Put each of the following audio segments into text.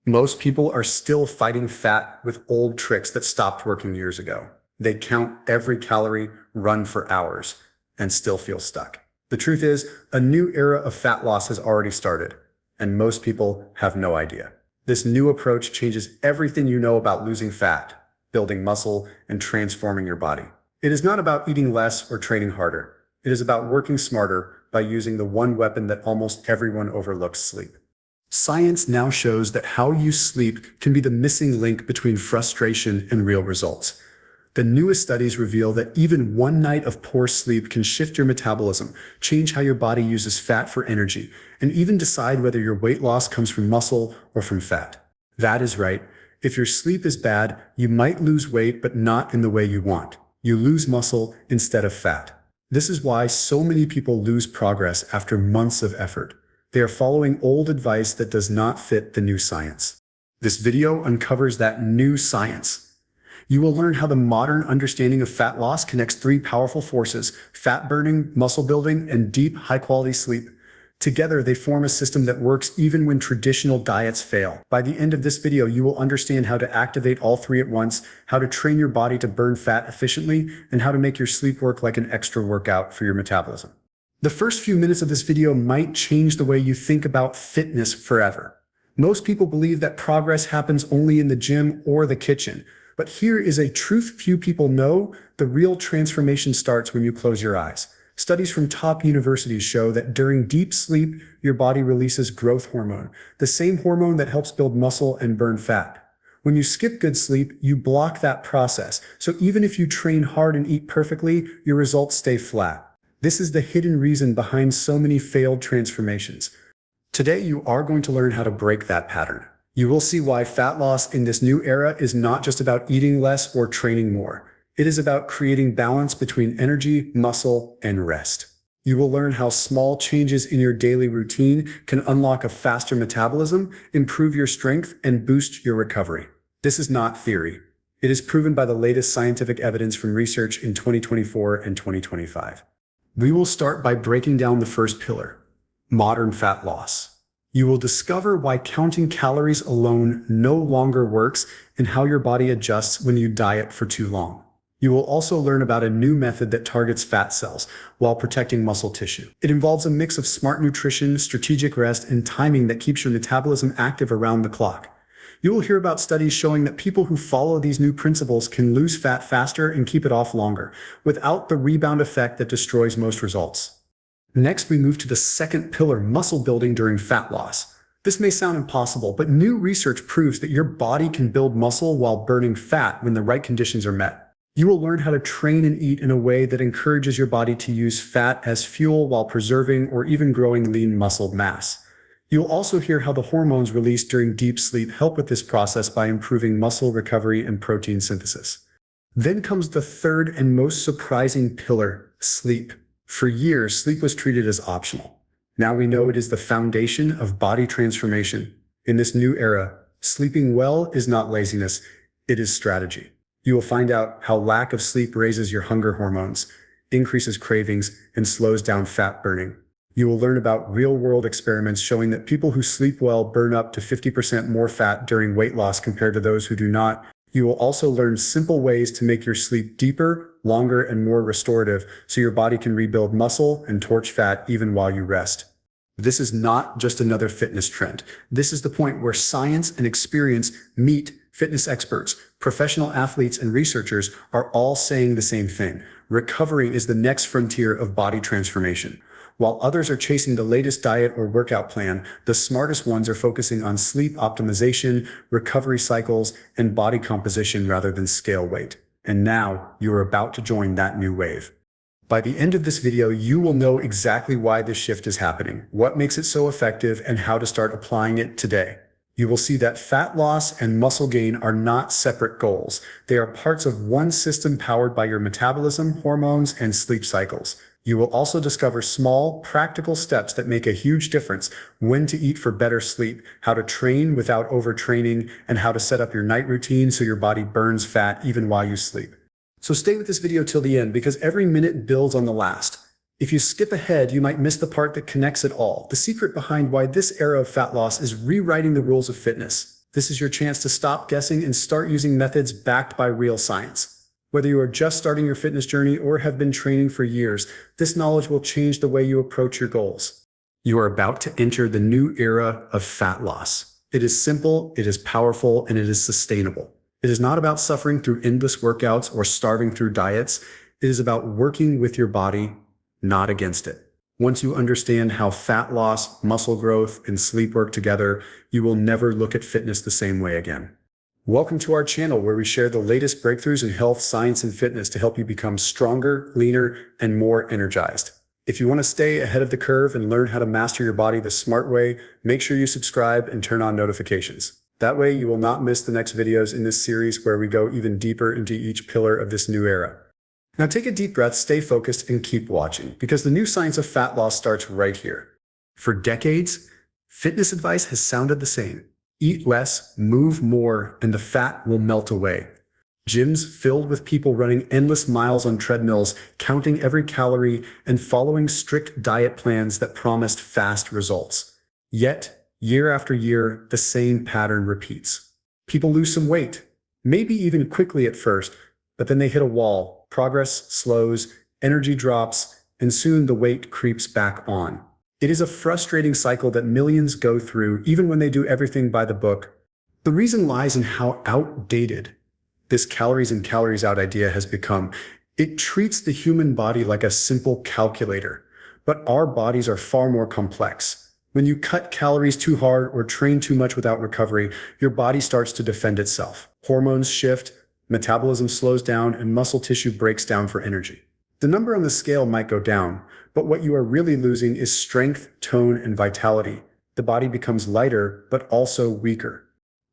Most people are still fighting fat with old tricks that stopped working years ago. They count every calorie, run for hours, and still feel stuck. The truth is, a new era of fat loss has already started, and most people have no idea. This new approach changes everything you know about losing fat, building muscle, and transforming your body. It is not about eating less or training harder. It is about working smarter by using the one weapon that almost everyone overlooks: sleep. Science now shows that how you sleep can be the missing link between frustration and real results. The newest studies reveal that even one night of poor sleep can shift your metabolism, change how your body uses fat for energy, and even decide whether your weight loss comes from muscle or from fat. That is right. If your sleep is bad, you might lose weight, but not in the way you want. You lose muscle instead of fat. This is why so many people lose progress after months of effort. They are following old advice that does not fit the new science. This video uncovers that new science. You will learn how the modern understanding of fat loss connects three powerful forces: fat burning, muscle building, and deep, high-quality sleep. Together, they form a system that works even when traditional diets fail. By the end of this video, you will understand how to activate all three at once, how to train your body to burn fat efficiently, and how to make your sleep work like an extra workout for your metabolism. The first few minutes of this video might change the way you think about fitness forever. Most people believe that progress happens only in the gym or the kitchen, but here is a truth few people know: the real transformation starts when you close your eyes. Studies from top universities show that during deep sleep, your body releases growth hormone, the same hormone that helps build muscle and burn fat. When you skip good sleep, you block that process, so even if you train hard and eat perfectly, your results stay flat. This is the hidden reason behind so many failed transformations. Today, you are going to learn how to break that pattern. You will see why fat loss in this new era is not just about eating less or training more. It is about creating balance between energy, muscle, and rest. You will learn how small changes in your daily routine can unlock a faster metabolism, improve your strength, and boost your recovery. This is not theory. It is proven by the latest scientific evidence from research in 2024 and 2025. We will start by breaking down the first pillar: modern fat loss. You will discover why counting calories alone no longer works and how your body adjusts when you diet for too long. You will also learn about a new method that targets fat cells while protecting muscle tissue. It involves a mix of smart nutrition, strategic rest, and timing that keeps your metabolism active around the clock. You will hear about studies showing that people who follow these new principles can lose fat faster and keep it off longer, without the rebound effect that destroys most results. Next, we move to the second pillar: muscle building during fat loss. This may sound impossible, but new research proves that your body can build muscle while burning fat when the right conditions are met. You will learn how to train and eat in a way that encourages your body to use fat as fuel while preserving or even growing lean muscle mass. You'll also hear how the hormones released during deep sleep help with this process by improving muscle recovery and protein synthesis. Then comes the third and most surprising pillar: sleep. For years, sleep was treated as optional. Now we know it is the foundation of body transformation. In this new era, sleeping well is not laziness, it is strategy. You will find out how lack of sleep raises your hunger hormones, increases cravings, and slows down fat burning. You will learn about real-world experiments showing that people who sleep well burn up to 50% more fat during weight loss compared to those who do not. You will also learn simple ways to make your sleep deeper, longer, and more restorative, so your body can rebuild muscle and torch fat even while you rest. This is not just another fitness trend. This is the point where science and experience meet. Fitness experts, professional athletes, and researchers are all saying the same thing: recovery is the next frontier of body transformation. While others are chasing the latest diet or workout plan, the smartest ones are focusing on sleep optimization, recovery cycles, and body composition rather than scale weight. And now, you are about to join that new wave. By the end of this video, you will know exactly why this shift is happening, what makes it so effective, and how to start applying it today. You will see that fat loss and muscle gain are not separate goals. They are parts of one system powered by your metabolism, hormones, and sleep cycles. You will also discover small, practical steps that make a huge difference: when to eat for better sleep, how to train without overtraining, and how to set up your night routine so your body burns fat even while you sleep. So stay with this video till the end, because every minute builds on the last. If you skip ahead, you might miss the part that connects it all: the secret behind why this era of fat loss is rewriting the rules of fitness. This is your chance to stop guessing and start using methods backed by real science. Whether you are just starting your fitness journey or have been training for years, this knowledge will change the way you approach your goals. You are about to enter the new era of fat loss. It is simple, it is powerful, and it is sustainable. It is not about suffering through endless workouts or starving through diets. It is about working with your body, not against it. Once you understand how fat loss, muscle growth, and sleep work together, you will never look at fitness the same way again. Welcome to our channel where we share the latest breakthroughs in health, science, and fitness to help you become stronger, leaner, and more energized. If you want to stay ahead of the curve and learn how to master your body the smart way, make sure you subscribe and turn on notifications. That way you will not miss the next videos in this series where we go even deeper into each pillar of this new era. Now take a deep breath, stay focused, and keep watching, because the new science of fat loss starts right here. For decades, fitness advice has sounded the same. Eat less, move more, and the fat will melt away. Gyms filled with people running endless miles on treadmills, counting every calorie, and following strict diet plans that promised fast results. Yet, year after year, the same pattern repeats. People lose some weight, maybe even quickly at first, but then they hit a wall. Progress slows, energy drops, and soon the weight creeps back on. It is a frustrating cycle that millions go through even when they do everything by the book. The reason lies in how outdated this calories in, calories out idea has become. It treats the human body like a simple calculator, but our bodies are far more complex. When you cut calories too hard or train too much without recovery, your body starts to defend itself. Hormones shift, metabolism slows down, and muscle tissue breaks down for energy. The number on the scale might go down, but what you are really losing is strength, tone, and vitality. The body becomes lighter, but also weaker.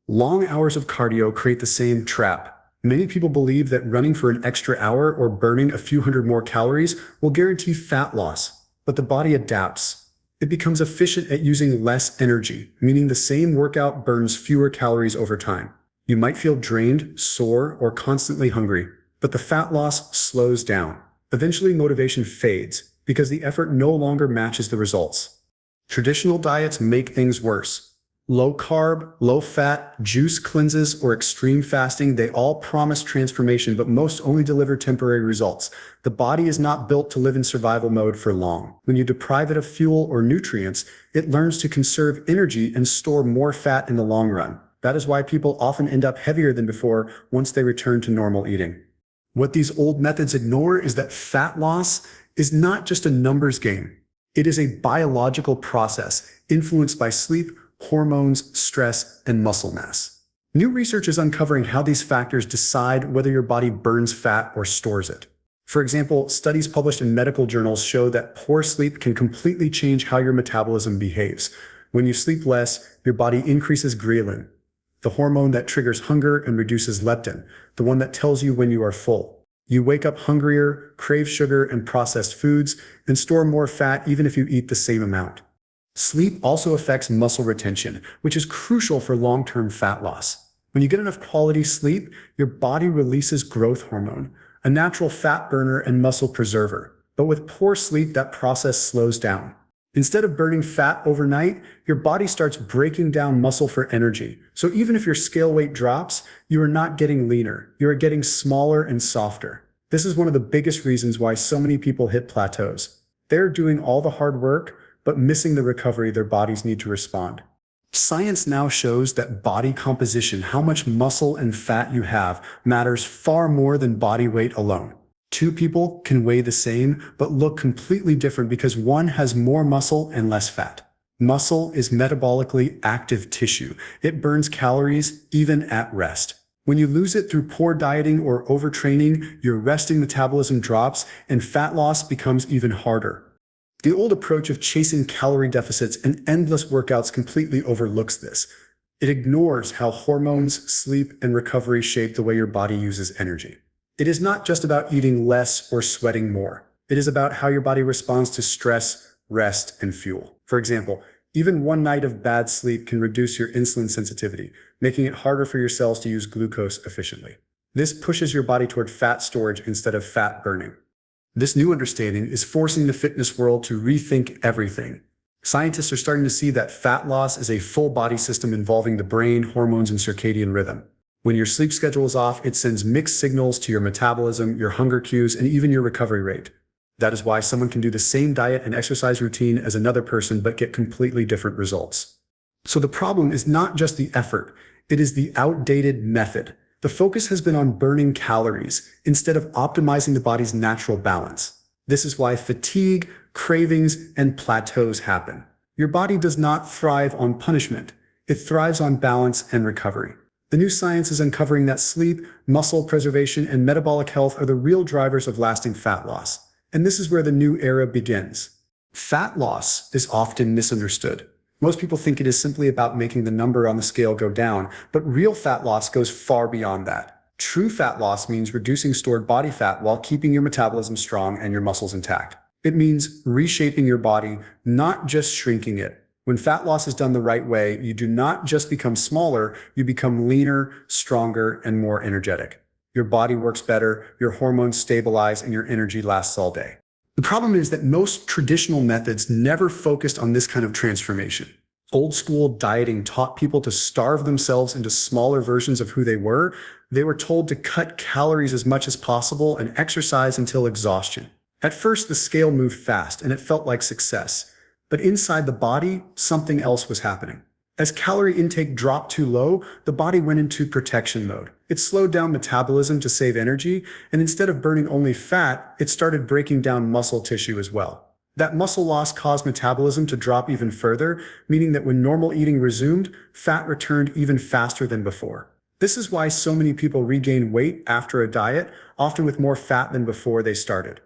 Long hours of cardio create the same trap. Many people believe that running for an extra hour or burning a few hundred more calories will guarantee fat loss, but the body adapts. It becomes efficient at using less energy, meaning the same workout burns fewer calories over time. You might feel drained, sore, or constantly hungry, but the fat loss slows down. Eventually, motivation fades because the effort no longer matches the results. Traditional diets make things worse. Low carb, low fat, juice cleanses, or extreme fasting, they all promise transformation, but most only deliver temporary results. The body is not built to live in survival mode for long. When you deprive it of fuel or nutrients, it learns to conserve energy and store more fat in the long run. That is why people often end up heavier than before once they return to normal eating. What these old methods ignore is that fat loss is not just a numbers game. It is a biological process influenced by sleep, hormones, stress, and muscle mass. New research is uncovering how these factors decide whether your body burns fat or stores it. For example, studies published in medical journals show that poor sleep can completely change how your metabolism behaves. When you sleep less, your body increases ghrelin, the hormone that triggers hunger, and reduces leptin, the one that tells you when you are full. You wake up hungrier, crave sugar and processed foods, and store more fat even if you eat the same amount. Sleep also affects muscle retention, which is crucial for long-term fat loss. When you get enough quality sleep, your body releases growth hormone, a natural fat burner and muscle preserver. But with poor sleep, that process slows down. Instead of burning fat overnight, your body starts breaking down muscle for energy. So even if your scale weight drops, you are not getting leaner. You are getting smaller and softer. This is one of the biggest reasons why so many people hit plateaus. They're doing all the hard work, but missing the recovery their bodies need to respond. Science now shows that body composition, how much muscle and fat you have, matters far more than body weight alone. Two people can weigh the same, but look completely different because one has more muscle and less fat. Muscle is metabolically active tissue. It burns calories even at rest. When you lose it through poor dieting or overtraining, your resting metabolism drops and fat loss becomes even harder. The old approach of chasing calorie deficits and endless workouts completely overlooks this. It ignores how hormones, sleep, and recovery shape the way your body uses energy. It is not just about eating less or sweating more. It is about how your body responds to stress, rest, and fuel. For example, even one night of bad sleep can reduce your insulin sensitivity, making it harder for your cells to use glucose efficiently. This pushes your body toward fat storage instead of fat burning. This new understanding is forcing the fitness world to rethink everything. Scientists are starting to see that fat loss is a full body system involving the brain, hormones, and circadian rhythm. When your sleep schedule is off, it sends mixed signals to your metabolism, your hunger cues, and even your recovery rate. That is why someone can do the same diet and exercise routine as another person but get completely different results. So the problem is not just the effort, it is the outdated method. The focus has been on burning calories instead of optimizing the body's natural balance. This is why fatigue, cravings, and plateaus happen. Your body does not thrive on punishment. It thrives on balance and recovery. The new science is uncovering that sleep, muscle preservation, and metabolic health are the real drivers of lasting fat loss. And this is where the new era begins. Fat loss is often misunderstood. Most people think it is simply about making the number on the scale go down, but real fat loss goes far beyond that. True fat loss means reducing stored body fat while keeping your metabolism strong and your muscles intact. It means reshaping your body, not just shrinking it. When fat loss is done the right way, you do not just become smaller, you become leaner, stronger, and more energetic. Your body works better, your hormones stabilize, and your energy lasts all day. The problem is that most traditional methods never focused on this kind of transformation. Old school dieting taught people to starve themselves into smaller versions of who they were. They were told to cut calories as much as possible and exercise until exhaustion. At first, the scale moved fast and it felt like success. But inside the body, something else was happening. As calorie intake dropped too low, the body went into protection mode. It slowed down metabolism to save energy, and instead of burning only fat, it started breaking down muscle tissue as well. That muscle loss caused metabolism to drop even further, meaning that when normal eating resumed, fat returned even faster than before. This is why so many people regain weight after a diet, often with more fat than before they started.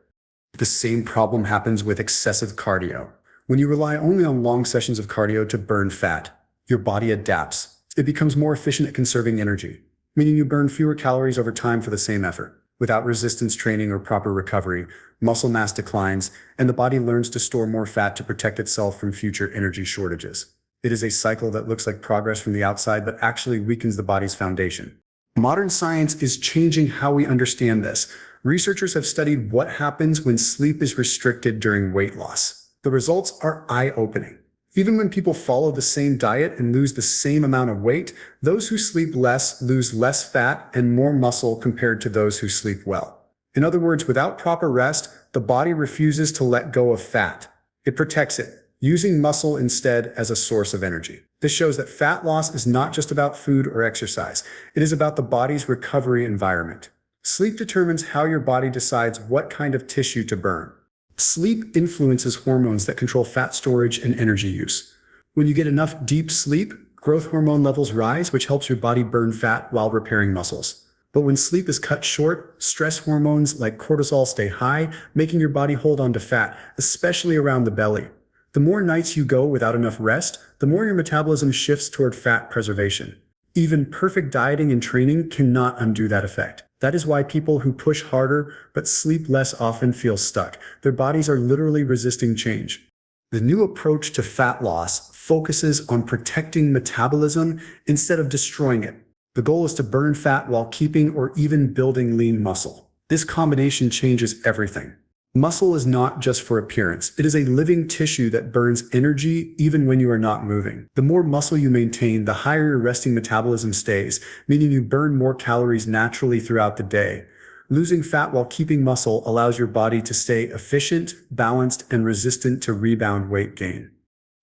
The same problem happens with excessive cardio. When you rely only on long sessions of cardio to burn fat, your body adapts. It becomes more efficient at conserving energy, meaning you burn fewer calories over time for the same effort. Without resistance training or proper recovery, muscle mass declines, and the body learns to store more fat to protect itself from future energy shortages. It is a cycle that looks like progress from the outside but actually weakens the body's foundation. Modern science is changing how we understand this. Researchers have studied what happens when sleep is restricted during weight loss. The results are eye-opening. Even when people follow the same diet and lose the same amount of weight, those who sleep less lose less fat and more muscle compared to those who sleep well. In other words, without proper rest, the body refuses to let go of fat. It protects it, using muscle instead as a source of energy. This shows that fat loss is not just about food or exercise. It is about the body's recovery environment. Sleep determines how your body decides what kind of tissue to burn. Sleep influences hormones that control fat storage and energy use. When you get enough deep sleep, growth hormone levels rise, which helps your body burn fat while repairing muscles. But when sleep is cut short, stress hormones like cortisol stay high, making your body hold on to fat, especially around the belly. The more nights you go without enough rest, the more your metabolism shifts toward fat preservation. Even perfect dieting and training cannot undo that effect. That is why people who push harder but sleep less often feel stuck. Their bodies are literally resisting change. The new approach to fat loss focuses on protecting metabolism instead of destroying it. The goal is to burn fat while keeping or even building lean muscle. This combination changes everything. Muscle is not just for appearance. It is a living tissue that burns energy even when you are not moving. The more muscle you maintain, the higher your resting metabolism stays, meaning you burn more calories naturally throughout the day. Losing fat while keeping muscle allows your body to stay efficient, balanced, and resistant to rebound weight gain.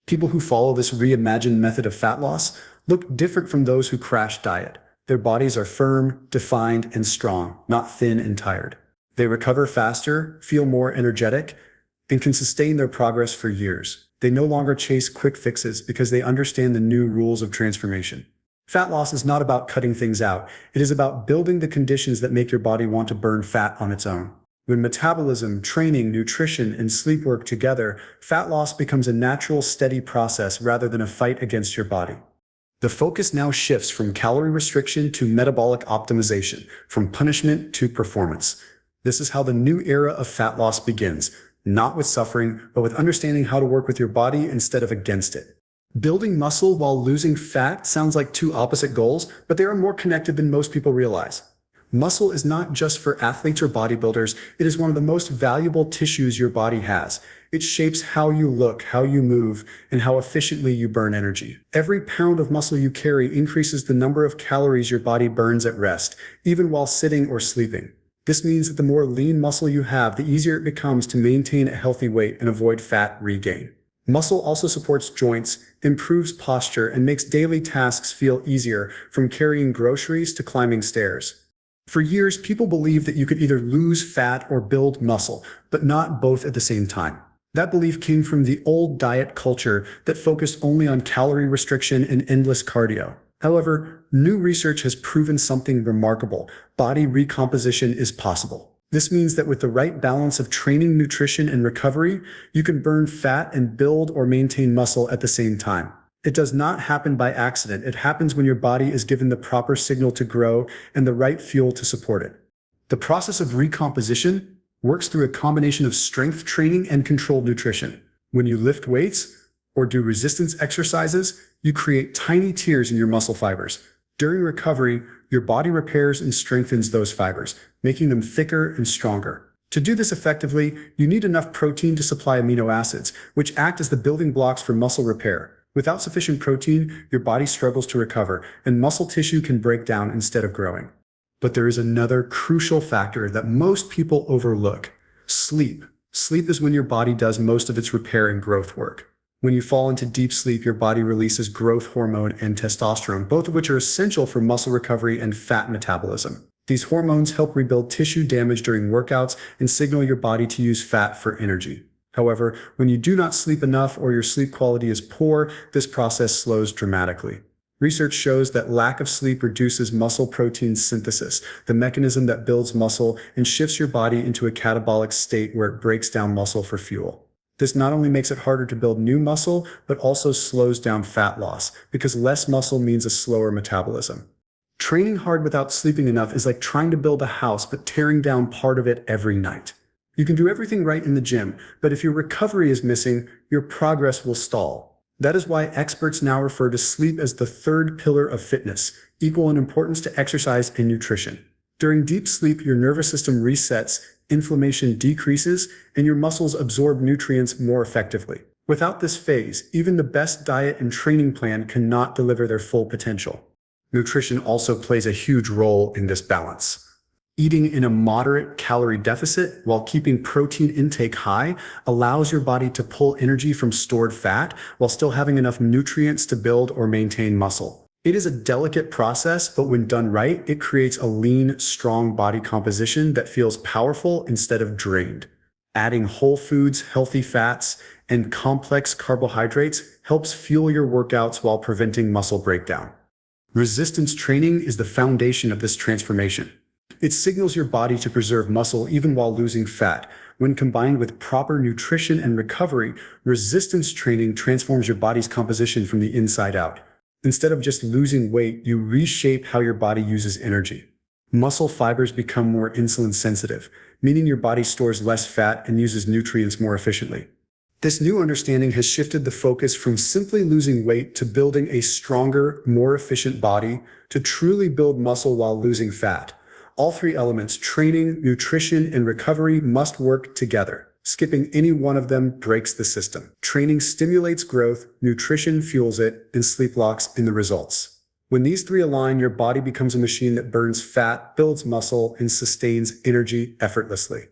People who follow this reimagined method of fat loss look different from those who crash diet. Their bodies are firm, defined, and strong, not thin and tired. They recover faster, feel more energetic, and can sustain their progress for years. They no longer chase quick fixes because they understand the new rules of transformation. Fat loss is not about cutting things out. It is about building the conditions that make your body want to burn fat on its own. When metabolism, training, nutrition, and sleep work together, fat loss becomes a natural, steady process rather than a fight against your body. The focus now shifts from calorie restriction to metabolic optimization, from punishment to performance. This is how the new era of fat loss begins, not with suffering, but with understanding how to work with your body instead of against it. Building muscle while losing fat sounds like two opposite goals, but they are more connected than most people realize. Muscle is not just for athletes or bodybuilders, it is one of the most valuable tissues your body has. It shapes how you look, how you move, and how efficiently you burn energy. Every pound of muscle you carry increases the number of calories your body burns at rest, even while sitting or sleeping. This means that the more lean muscle you have, the easier it becomes to maintain a healthy weight and avoid fat regain. Muscle also supports joints, improves posture, and makes daily tasks feel easier, from carrying groceries to climbing stairs. For years, people believed that you could either lose fat or build muscle, but not both at the same time. That belief came from the old diet culture that focused only on calorie restriction and endless cardio. However, new research has proven something remarkable. Body recomposition is possible. This means that with the right balance of training, nutrition, and recovery, you can burn fat and build or maintain muscle at the same time. It does not happen by accident. It happens when your body is given the proper signal to grow and the right fuel to support it. The process of recomposition works through a combination of strength training and controlled nutrition. When you lift weights or do resistance exercises, you create tiny tears in your muscle fibers. During recovery, your body repairs and strengthens those fibers, making them thicker and stronger. To do this effectively, you need enough protein to supply amino acids, which act as the building blocks for muscle repair. Without sufficient protein, your body struggles to recover, and muscle tissue can break down instead of growing. But there is another crucial factor that most people overlook: sleep. Sleep is when your body does most of its repair and growth work. When you fall into deep sleep, your body releases growth hormone and testosterone, both of which are essential for muscle recovery and fat metabolism. These hormones help rebuild tissue damaged during workouts and signal your body to use fat for energy. However, when you do not sleep enough or your sleep quality is poor, this process slows dramatically. Research shows that lack of sleep reduces muscle protein synthesis, the mechanism that builds muscle and shifts your body into a catabolic state where it breaks down muscle for fuel. This not only makes it harder to build new muscle, but also slows down fat loss, because less muscle means a slower metabolism. Training hard without sleeping enough is like trying to build a house but tearing down part of it every night. You can do everything right in the gym, but if your recovery is missing, your progress will stall. That is why experts now refer to sleep as the third pillar of fitness, equal in importance to exercise and nutrition. During deep sleep, your nervous system resets, inflammation decreases, and your muscles absorb nutrients more effectively. Without this phase, even the best diet and training plan cannot deliver their full potential. Nutrition also plays a huge role in this balance. Eating in a moderate calorie deficit while keeping protein intake high allows your body to pull energy from stored fat while still having enough nutrients to build or maintain muscle. It is a delicate process, but when done right, it creates a lean, strong body composition that feels powerful instead of drained. Adding whole foods, healthy fats, and complex carbohydrates helps fuel your workouts while preventing muscle breakdown. Resistance training is the foundation of this transformation. It signals your body to preserve muscle even while losing fat. When combined with proper nutrition and recovery, resistance training transforms your body's composition from the inside out. Instead of just losing weight, you reshape how your body uses energy. Muscle fibers become more insulin sensitive, meaning your body stores less fat and uses nutrients more efficiently. This new understanding has shifted the focus from simply losing weight to building a stronger, more efficient body to truly build muscle while losing fat. All three elements, training, nutrition, and recovery, must work together. Skipping any one of them breaks the system. Training stimulates growth, nutrition fuels it, and sleep locks in the results. When these three align, your body becomes a machine that burns fat, builds muscle, and sustains energy effortlessly.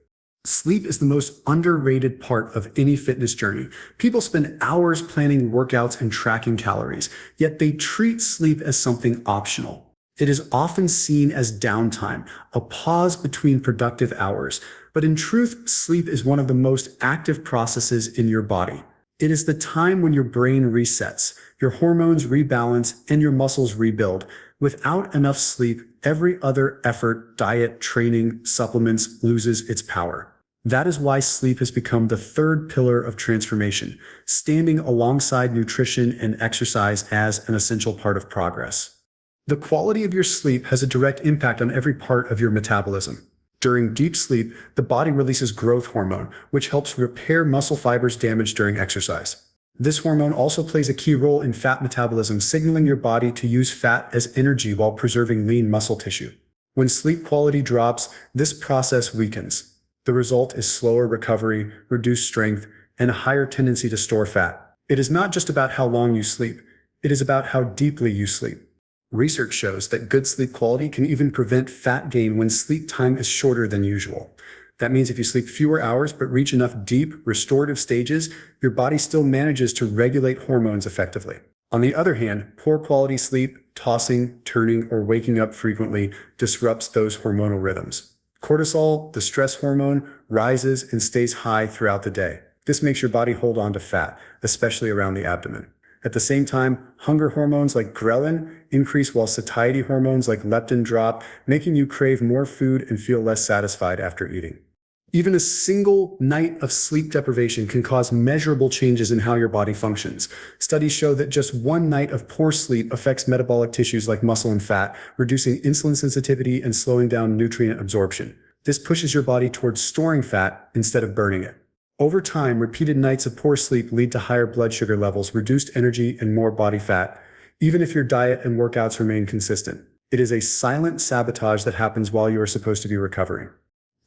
Sleep is the most underrated part of any fitness journey. People spend hours planning workouts and tracking calories, yet they treat sleep as something optional. It is often seen as downtime, a pause between productive hours. But in truth, sleep is one of the most active processes in your body. It is the time when your brain resets, your hormones rebalance, and your muscles rebuild. Without enough sleep, every other effort, diet, training, supplements loses its power. That is why sleep has become the third pillar of transformation, standing alongside nutrition and exercise as an essential part of progress. The quality of your sleep has a direct impact on every part of your metabolism. During deep sleep, the body releases growth hormone, which helps repair muscle fibers damaged during exercise. This hormone also plays a key role in fat metabolism, signaling your body to use fat as energy while preserving lean muscle tissue. When sleep quality drops, this process weakens. The result is slower recovery, reduced strength, and a higher tendency to store fat. It is not just about how long you sleep, it is about how deeply you sleep. Research shows that good sleep quality can even prevent fat gain when sleep time is shorter than usual. That means if you sleep fewer hours but reach enough deep, restorative stages, your body still manages to regulate hormones effectively. On the other hand, poor quality sleep, tossing, turning, or waking up frequently disrupts those hormonal rhythms. Cortisol, the stress hormone, rises and stays high throughout the day. This makes your body hold on to fat, especially around the abdomen. At the same time, hunger hormones like ghrelin increase while satiety hormones like leptin drop, making you crave more food and feel less satisfied after eating. Even a single night of sleep deprivation can cause measurable changes in how your body functions. Studies show that just one night of poor sleep affects metabolic tissues like muscle and fat, reducing insulin sensitivity and slowing down nutrient absorption. This pushes your body towards storing fat instead of burning it. Over time, repeated nights of poor sleep lead to higher blood sugar levels, reduced energy, and more body fat, even if your diet and workouts remain consistent. It is a silent sabotage that happens while you are supposed to be recovering.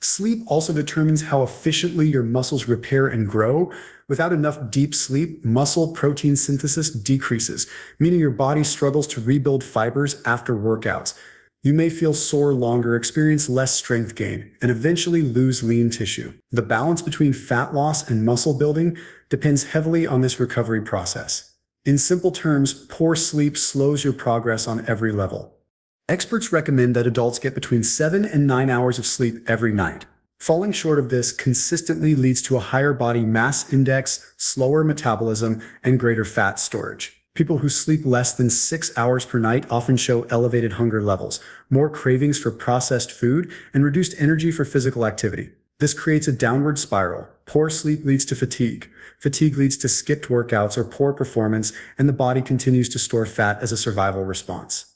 Sleep also determines how efficiently your muscles repair and grow. Without enough deep sleep, muscle protein synthesis decreases, meaning your body struggles to rebuild fibers after workouts. You may feel sore longer, experience less strength gain, and eventually lose lean tissue. The balance between fat loss and muscle building depends heavily on this recovery process. In simple terms, poor sleep slows your progress on every level. Experts recommend that adults get between 7 and 9 hours of sleep every night. Falling short of this consistently leads to a higher body mass index, slower metabolism, and greater fat storage. People who sleep less than 6 hours per night often show elevated hunger levels, more cravings for processed food, and reduced energy for physical activity. This creates a downward spiral. Poor sleep leads to fatigue. Fatigue leads to skipped workouts or poor performance, and the body continues to store fat as a survival response.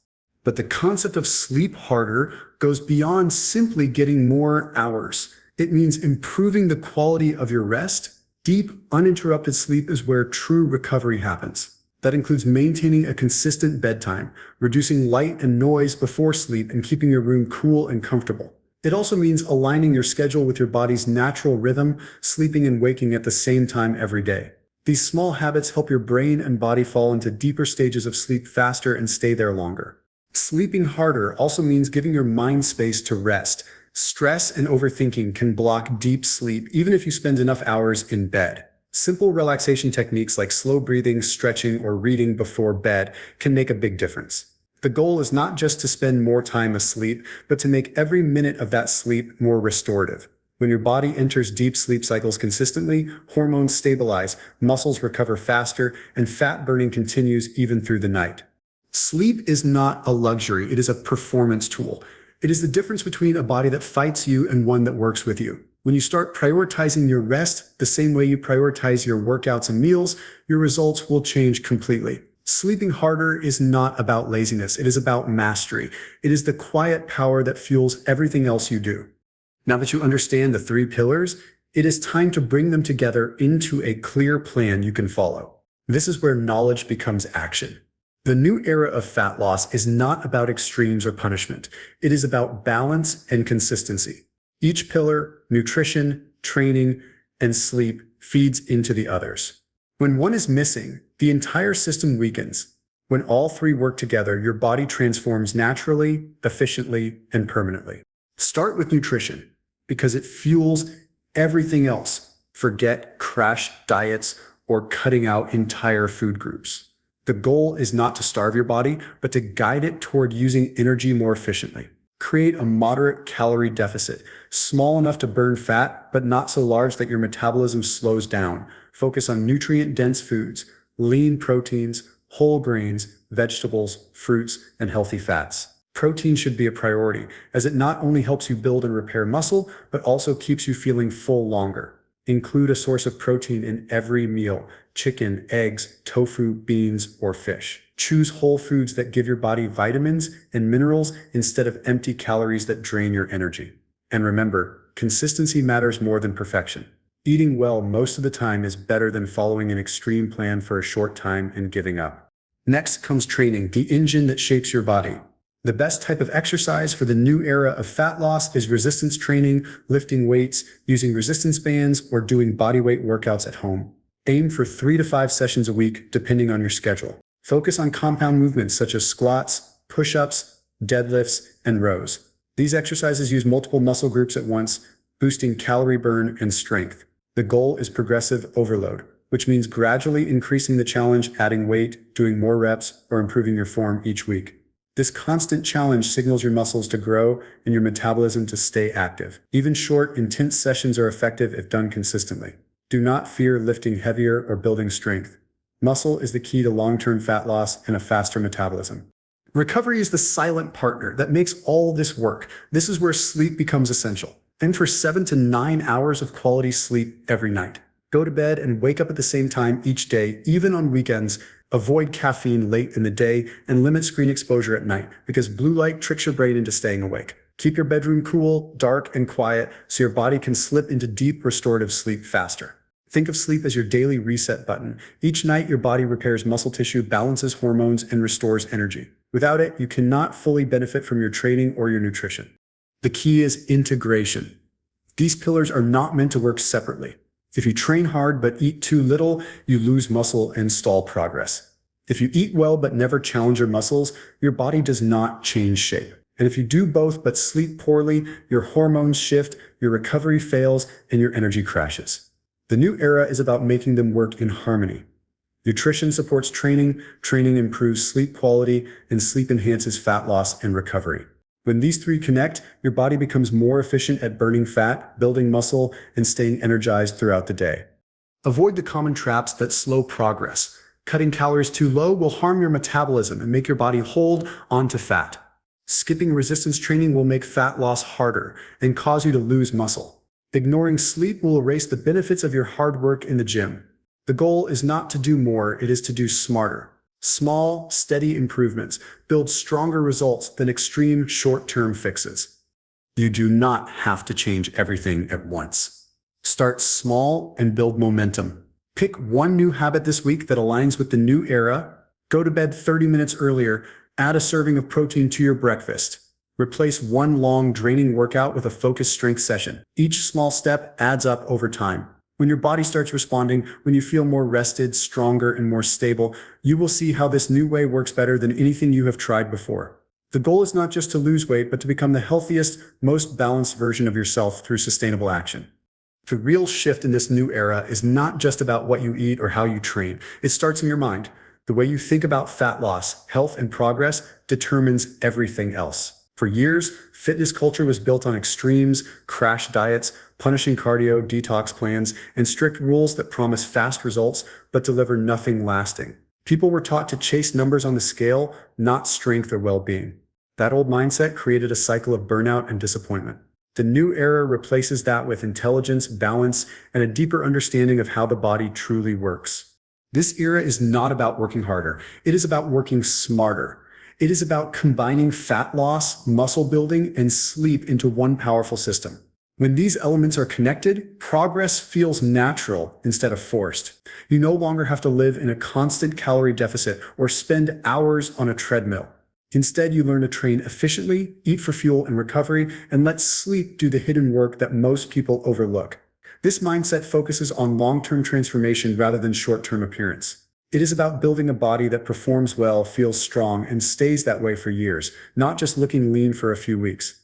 But the concept of sleep harder goes beyond simply getting more hours. It means improving the quality of your rest. Deep, uninterrupted sleep is where true recovery happens. That includes maintaining a consistent bedtime, reducing light and noise before sleep, and keeping your room cool and comfortable. It also means aligning your schedule with your body's natural rhythm, sleeping and waking at the same time every day. These small habits help your brain and body fall into deeper stages of sleep faster and stay there longer. Sleeping harder also means giving your mind space to rest. Stress and overthinking can block deep sleep even if you spend enough hours in bed. Simple relaxation techniques like slow breathing, stretching, or reading before bed can make a big difference. The goal is not just to spend more time asleep, but to make every minute of that sleep more restorative. When your body enters deep sleep cycles consistently, hormones stabilize, muscles recover faster, and fat burning continues even through the night. Sleep is not a luxury, it is a performance tool. It is the difference between a body that fights you and one that works with you. When you start prioritizing your rest the same way you prioritize your workouts and meals, your results will change completely. Sleeping harder is not about laziness, it is about mastery. It is the quiet power that fuels everything else you do. Now that you understand the 3 pillars, it is time to bring them together into a clear plan you can follow. This is where knowledge becomes action. The new era of fat loss is not about extremes or punishment. It is about balance and consistency. Each pillar, nutrition, training, and sleep, feeds into the others. When one is missing, the entire system weakens. When all 3 work together, your body transforms naturally, efficiently, and permanently. Start with nutrition, because it fuels everything else. Forget crash diets or cutting out entire food groups. The goal is not to starve your body, but to guide it toward using energy more efficiently. Create a moderate calorie deficit, small enough to burn fat, but not so large that your metabolism slows down. Focus on nutrient-dense foods, lean proteins, whole grains, vegetables, fruits, and healthy fats. Protein should be a priority, as it not only helps you build and repair muscle, but also keeps you feeling full longer. Include a source of protein in every meal: chicken, eggs, tofu, beans, or fish. Choose whole foods that give your body vitamins and minerals instead of empty calories that drain your energy. And remember, consistency matters more than perfection. Eating well most of the time is better than following an extreme plan for a short time and giving up. Next comes training, the engine that shapes your body. The best type of exercise for the new era of fat loss is resistance training, lifting weights, using resistance bands, or doing bodyweight workouts at home. Aim for 3 to 5 sessions a week, depending on your schedule. Focus on compound movements such as squats, push-ups, deadlifts, and rows. These exercises use multiple muscle groups at once, boosting calorie burn and strength. The goal is progressive overload, which means gradually increasing the challenge, adding weight, doing more reps, or improving your form each week. This constant challenge signals your muscles to grow and your metabolism to stay active. Even short, intense sessions are effective if done consistently. Do not fear lifting heavier or building strength. Muscle is the key to long-term fat loss and a faster metabolism. Recovery is the silent partner that makes all this work. This is where sleep becomes essential. Aim for 7 to 9 hours of quality sleep every night. Go to bed and wake up at the same time each day, even on weekends. Avoid caffeine late in the day and limit screen exposure at night because blue light tricks your brain into staying awake. Keep your bedroom cool, dark, and quiet so your body can slip into deep restorative sleep faster. Think of sleep as your daily reset button. Each night, your body repairs muscle tissue, balances hormones, and restores energy. Without it, you cannot fully benefit from your training or your nutrition. The key is integration. These pillars are not meant to work separately. If you train hard but eat too little, you lose muscle and stall progress. If you eat well but never challenge your muscles, your body does not change shape. And if you do both but sleep poorly, your hormones shift, your recovery fails, and your energy crashes. The new era is about making them work in harmony. Nutrition supports training, training improves sleep quality, and sleep enhances fat loss and recovery. When these three connect, your body becomes more efficient at burning fat, building muscle, and staying energized throughout the day. Avoid the common traps that slow progress. Cutting calories too low will harm your metabolism and make your body hold onto fat. Skipping resistance training will make fat loss harder and cause you to lose muscle. Ignoring sleep will erase the benefits of your hard work in the gym. The goal is not to do more, it is to do smarter. Small, steady improvements build stronger results than extreme short-term fixes. You do not have to change everything at once. Start small and build momentum. Pick one new habit this week that aligns with the new era. Go to bed 30 minutes earlier. Add a serving of protein to your breakfast. Replace one long, draining workout with a focused strength session. Each small step adds up over time. When your body starts responding, when you feel more rested, stronger, and more stable, you will see how this new way works better than anything you have tried before. The goal is not just to lose weight, but to become the healthiest, most balanced version of yourself through sustainable action. The real shift in this new era is not just about what you eat or how you train. It starts in your mind. The way you think about fat loss, health, and progress determines everything else. For years, fitness culture was built on extremes, crash diets, punishing cardio, detox plans, and strict rules that promise fast results but deliver nothing lasting. People were taught to chase numbers on the scale, not strength or well-being. That old mindset created a cycle of burnout and disappointment. The new era replaces that with intelligence, balance, and a deeper understanding of how the body truly works. This era is not about working harder. It is about working smarter. It is about combining fat loss, muscle building, and sleep into one powerful system. When these elements are connected, progress feels natural instead of forced. You no longer have to live in a constant calorie deficit or spend hours on a treadmill. Instead, you learn to train efficiently, eat for fuel and recovery, and let sleep do the hidden work that most people overlook. This mindset focuses on long-term transformation rather than short-term appearance. It is about building a body that performs well, feels strong, and stays that way for years, not just looking lean for a few weeks.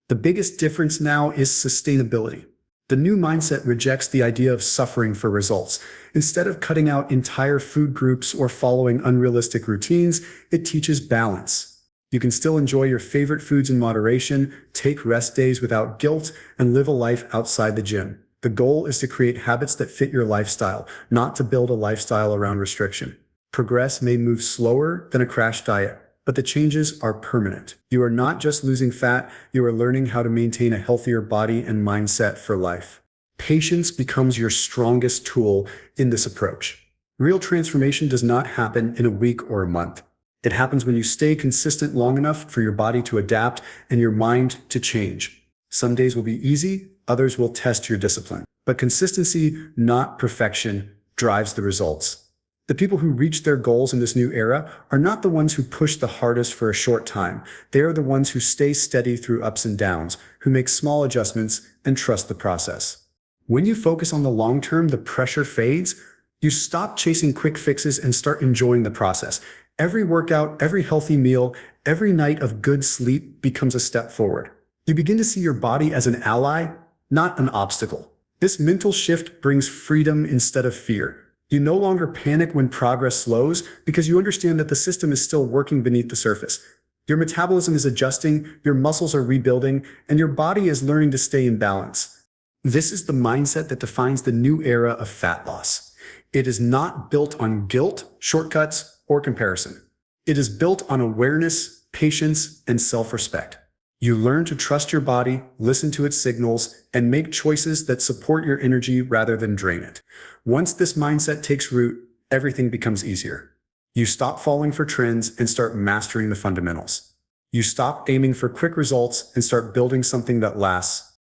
The biggest difference now is sustainability. The new mindset rejects the idea of suffering for results. Instead of cutting out entire food groups or following unrealistic routines, it teaches balance. You can still enjoy your favorite foods in moderation, take rest days without guilt, and live a life outside the gym. The goal is to create habits that fit your lifestyle, not to build a lifestyle around restriction. Progress may move slower than a crash diet, but the changes are permanent. You are not just losing fat, you are learning how to maintain a healthier body and mindset for life. Patience becomes your strongest tool in this approach. Real transformation does not happen in a week or a month. It happens when you stay consistent long enough for your body to adapt and your mind to change. Some days will be easy, others will test your discipline. But consistency, not perfection, drives the results. The people who reach their goals in this new era are not the ones who push the hardest for a short time. They are the ones who stay steady through ups and downs, who make small adjustments and trust the process. When you focus on the long term, the pressure fades. You stop chasing quick fixes and start enjoying the process. Every workout, every healthy meal, every night of good sleep becomes a step forward. You begin to see your body as an ally, not an obstacle. This mental shift brings freedom instead of fear. You no longer panic when progress slows because you understand that the system is still working beneath the surface. Your metabolism is adjusting, your muscles are rebuilding, and your body is learning to stay in balance. This is the mindset that defines the new era of fat loss. It is not built on guilt, shortcuts, or comparison. It is built on awareness, patience, and self-respect. You learn to trust your body, listen to its signals, and make choices that support your energy rather than drain it. Once this mindset takes root, everything becomes easier. You stop falling for trends and start mastering the fundamentals. You stop aiming for quick results and start building something that lasts.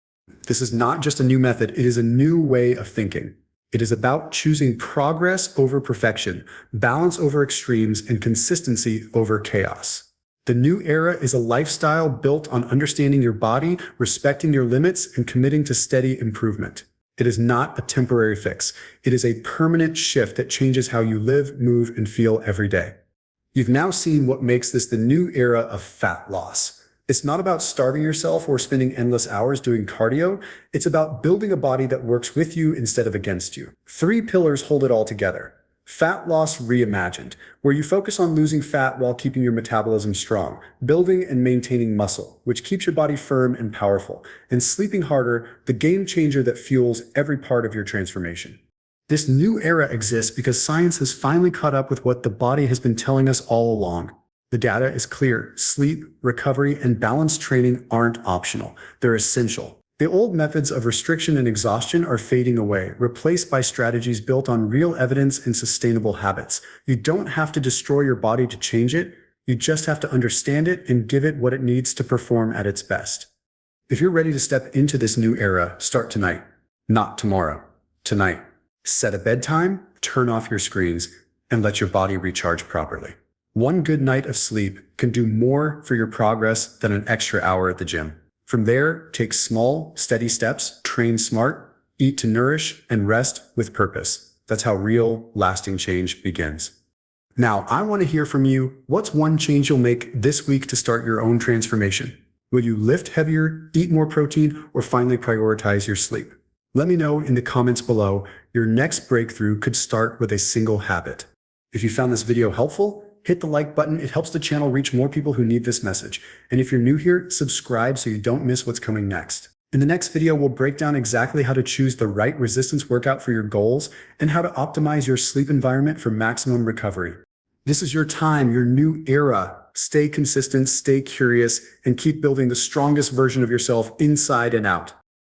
This is not just a new method, it is a new way of thinking. It is about choosing progress over perfection, balance over extremes, and consistency over chaos. The new era is a lifestyle built on understanding your body, respecting your limits, and committing to steady improvement. It is not a temporary fix. It is a permanent shift that changes how you live, move, and feel every day. You've now seen what makes this the new era of fat loss. It's not about starving yourself or spending endless hours doing cardio. It's about building a body that works with you instead of against you. 3 pillars hold it all together. Fat loss reimagined, where you focus on losing fat while keeping your metabolism strong, building and maintaining muscle, which keeps your body firm and powerful, and sleeping harder, the game changer that fuels every part of your transformation. This new era exists because science has finally caught up with what the body has been telling us all along. The data is clear. Sleep, recovery, and balanced training aren't optional. They're essential. The old methods of restriction and exhaustion are fading away, replaced by strategies built on real evidence and sustainable habits. You don't have to destroy your body to change it. You just have to understand it and give it what it needs to perform at its best. If you're ready to step into this new era, start tonight. Not tomorrow. Tonight. Set a bedtime, turn off your screens, and let your body recharge properly. One good night of sleep can do more for your progress than an extra hour at the gym. From there, take small, steady steps, train smart, eat to nourish, and rest with purpose. That's how real, lasting change begins. Now, I want to hear from you. What's one change you'll make this week to start your own transformation? Will you lift heavier, eat more protein, or finally prioritize your sleep? Let me know in the comments below. Your next breakthrough could start with a single habit. If you found this video helpful, hit the like button. It helps the channel reach more people who need this message. And if you're new here, subscribe so you don't miss what's coming next. In the next video, we'll break down exactly how to choose the right resistance workout for your goals and how to optimize your sleep environment for maximum recovery. This is your time, your new era. Stay consistent, stay curious, and keep building the strongest version of yourself inside and out.